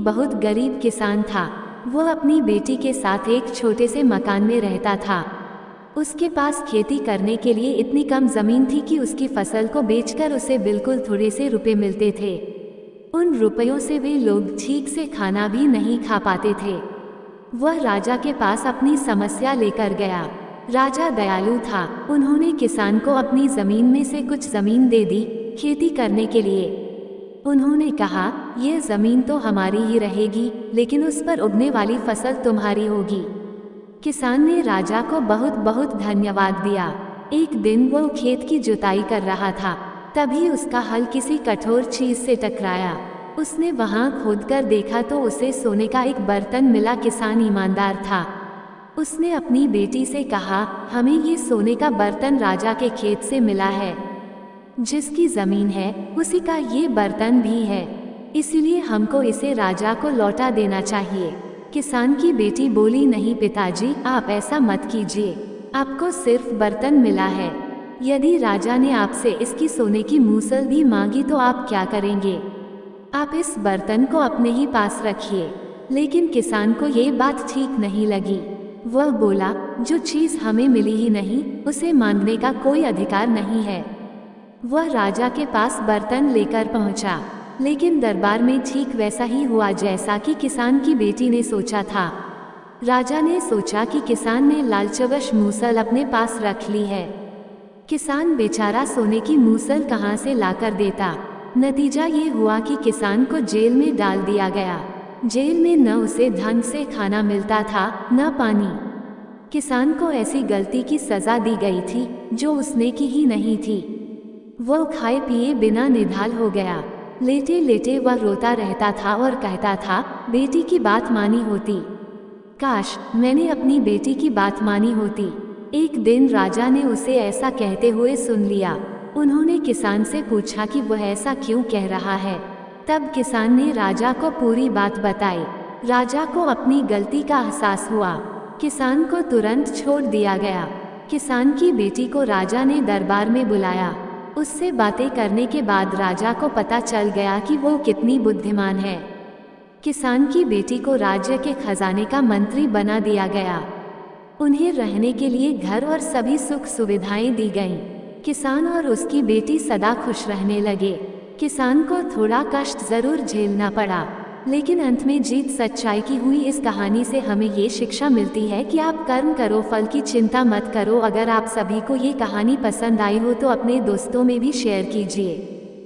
बहुत गरीब किसान था। वो अपनी बेटी के साथ एक छोटे से मकान में रहता था। उसके पास खेती करने के लिए इतनी कम जमीन थी कि उसकी फसल को बेचकर उसे बिल्कुल थोड़े से रुपए मिलते थे। उन रुपयों से वे लोग ठीक से खाना भी नहीं खा पाते थे। वह राजा के पास अपनी समस्या लेकर गया। राजा दयालु था। उन्होंने किसान को अपनी जमीन में से कुछ जमीन दे दी खेती करने के लिए। उन्होंने कहा, यह जमीन तो हमारी ही रहेगी, लेकिन उस पर उगने वाली फसल तुम्हारी होगी। किसान ने राजा को बहुत बहुत धन्यवाद दिया। एक दिन वो खेत की जुताई कर रहा था, तभी उसका हल किसी कठोर चीज से टकराया। उसने वहां खोदकर देखा तो उसे सोने का एक बर्तन मिला। किसान ईमानदार था। उसने अपनी बेटी से कहा, हमें ये सोने का बर्तन राजा के खेत से मिला है। जिसकी जमीन है उसी का ये बर्तन भी है, इसलिए हमको इसे राजा को लौटा देना चाहिए। किसान की बेटी बोली, नहीं पिताजी, आप ऐसा मत कीजिए। आपको सिर्फ बर्तन मिला है। यदि राजा ने आपसे इसकी सोने की मूसल भी मांगी तो आप क्या करेंगे? आप इस बर्तन को अपने ही पास रखिए। लेकिन किसान को ये बात ठीक नहीं लगी। वह बोला, जो चीज हमें मिली ही नहीं उसे मांगने का कोई अधिकार नहीं है। वह राजा के पास बर्तन लेकर पहुंचा, लेकिन दरबार में ठीक वैसा ही हुआ जैसा कि किसान की बेटी ने सोचा था। राजा ने सोचा कि किसान ने लालचवश मूसल अपने पास रख ली है। किसान बेचारा सोने की मूसल कहां से लाकर देता। नतीजा ये हुआ कि किसान को जेल में डाल दिया गया। जेल में न उसे ढंग से खाना मिलता था न पानी। किसान को ऐसी गलती की सजा दी गई थी जो उसने की ही नहीं थी। वह खाए पिए बिना निढाल हो गया। लेटे लेटे वह रोता रहता था और कहता था, बेटी की बात मानी होती, काश मैंने अपनी बेटी की बात मानी होती। एक दिन राजा ने उसे ऐसा कहते हुए सुन लिया। उन्होंने किसान से पूछा कि वह ऐसा क्यों कह रहा है। तब किसान ने राजा को पूरी बात बताई। राजा को अपनी गलती का एहसास हुआ। किसान को तुरंत छोड़ दिया गया। किसान की बेटी को राजा ने दरबार में बुलाया। उससे बातें करने के बाद राजा को पता चल गया कि वो कितनी बुद्धिमान है। किसान की बेटी को राज्य के खजाने का मंत्री बना दिया गया। उन्हें रहने के लिए घर और सभी सुख सुविधाएं दी गईं। किसान और उसकी बेटी सदा खुश रहने लगे। किसान को थोड़ा कष्ट जरूर झेलना पड़ा, लेकिन अंत में जीत सच्चाई की हुई। इस कहानी से हमें ये शिक्षा मिलती है कि आप कर्म करो, फल की चिंता मत करो। अगर आप सभी को ये कहानी पसंद आई हो तो अपने दोस्तों में भी शेयर कीजिए।